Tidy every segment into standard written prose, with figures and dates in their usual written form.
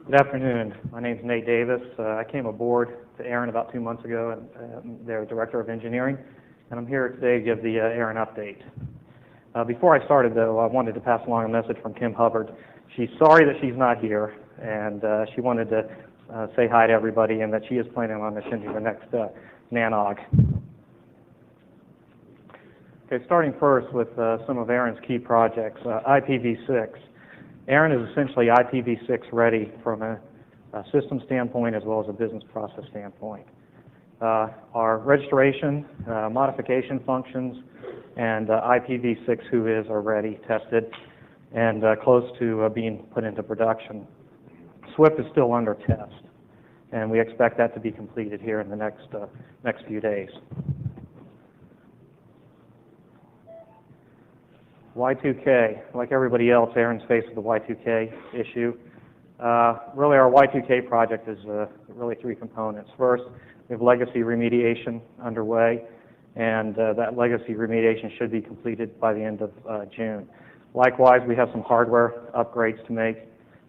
Good afternoon. My name is Nate Davis. I came aboard to ARIN about 2 months ago, and their Director of Engineering, and I'm here today to give the ARIN update. Before I started, though, I wanted to pass along a message from Kim Hubbard. She's sorry that she's not here, and she wanted to say hi to everybody, and that she is planning on attending the next NANOG. Okay, starting first with some of ARIN's key projects. IPv6. ARIN is essentially IPv6 ready from a system standpoint as well as a business process standpoint. Our registration, modification functions, and IPv6 who-is are ready, tested, and close to being put into production. SWIFT is still under test, and we expect that to be completed here in the next few days. Y2K, like everybody else, ARIN's faced with the Y2K issue. Really, our Y2K project is really three components. First, we have legacy remediation underway, and that legacy remediation should be completed by the end of June. Likewise, we have some hardware upgrades to make,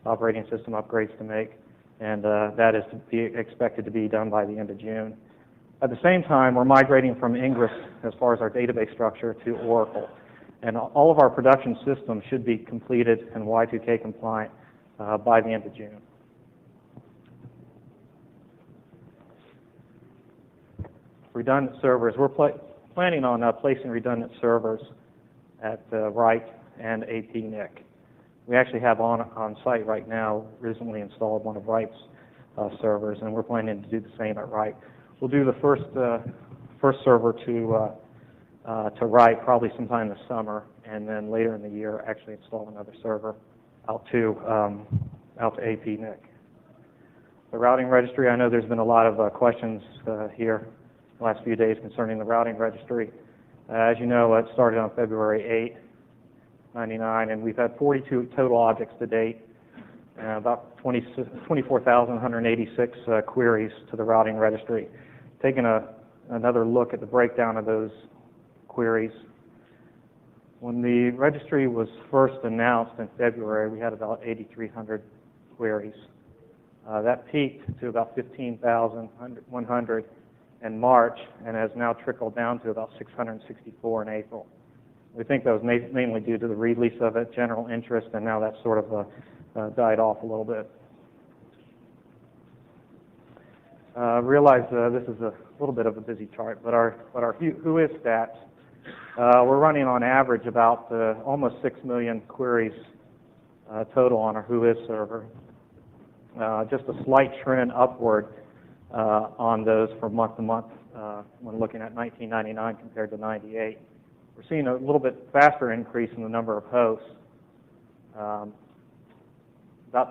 operating system upgrades to make, and that is expected to be done by the end of June. At the same time, we're migrating from Ingress as far as our database structure to Oracle. And all of our production systems should be completed and Y2K compliant by the end of June. Redundant servers. We're planning on placing redundant servers at Wright and APNIC. We actually have on site right now recently installed one of Wright's servers, and we're planning to do the same at Wright. We'll do the first server to Wright probably sometime this summer, and then later in the year actually install another server out to APNIC. The routing registry, I know there's been a lot of questions here the last few days concerning the routing registry. As you know, it started on February 8, 99, and we've had 42 total objects to date, about 24,186 queries to the routing registry. Taking another look at the breakdown of those queries. When the registry was first announced in February, we had about 8,300 queries. That peaked to about 15,100 in March and has now trickled down to about 664 in April. We think that was mainly due to the release of it, general interest, and now that's sort of died off a little bit. Realize this is a little bit of a busy chart, but our who-is stats, we're running on average about almost 6 million queries total on our who-is server. Just a slight trend upward on those from month to month when looking at 1999 compared to 98. We're seeing a little bit faster increase in the number of hosts, about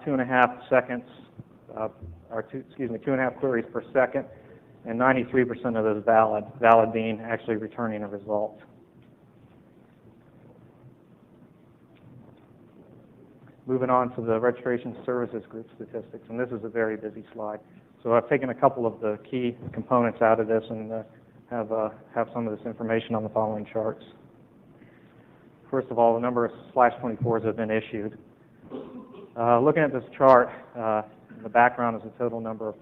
2.5 seconds, 2.5 queries per second, and 93% of those valid being actually returning a result. Moving on to the registration services group statistics, and this is a very busy slide. So I've taken a couple of the key components out of this and have some of this information on the following charts. First of all, the number of /24s have been issued. Looking at this chart, in the background is the total number of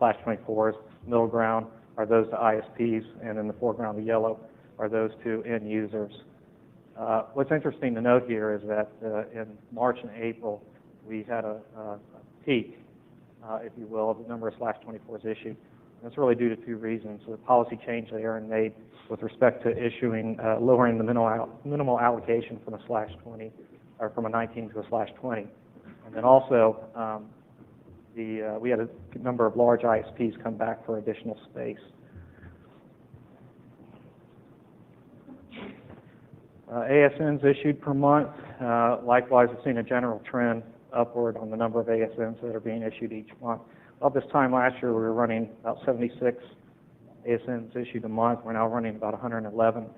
/24s. Middle ground are those to ISPs, and in the foreground, the yellow, are those to end users. What's interesting to note here is that in March and April, we had a peak, if you will, of the number of /24s issued. And that's really due to two reasons. So the policy change that ARIN made with respect to issuing, lowering the minimal allocation from a /20, or from a 19 to a /20. And then also, we had a number of large ISPs come back for additional space. ASNs issued per month. Likewise, we've seen a general trend upward on the number of ASNs that are being issued each month. About this time last year, we were running about 76 ASNs issued a month. We're now running about 111.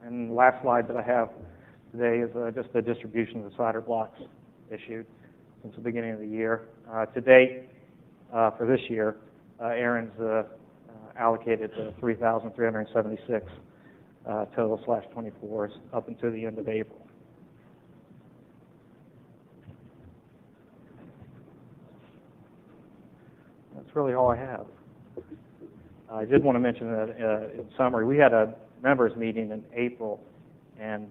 And the last slide that I have today is just the distribution of the solder blocks issued since the beginning of the year. To date, for this year, ARIN's allocated 3,376 total /24s up until the end of April. That's really all I have. I did want to mention that in summary, we had a members meeting in April, and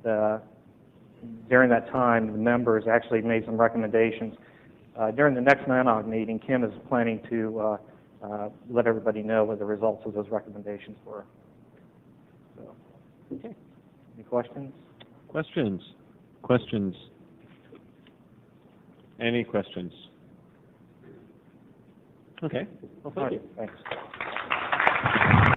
during that time, the members actually made some recommendations. During the next NANOG meeting, Kim is planning to let everybody know what the results of those recommendations were. So, Okay. any questions? Questions? Questions? Any questions? Okay. Well, thank you. Thanks.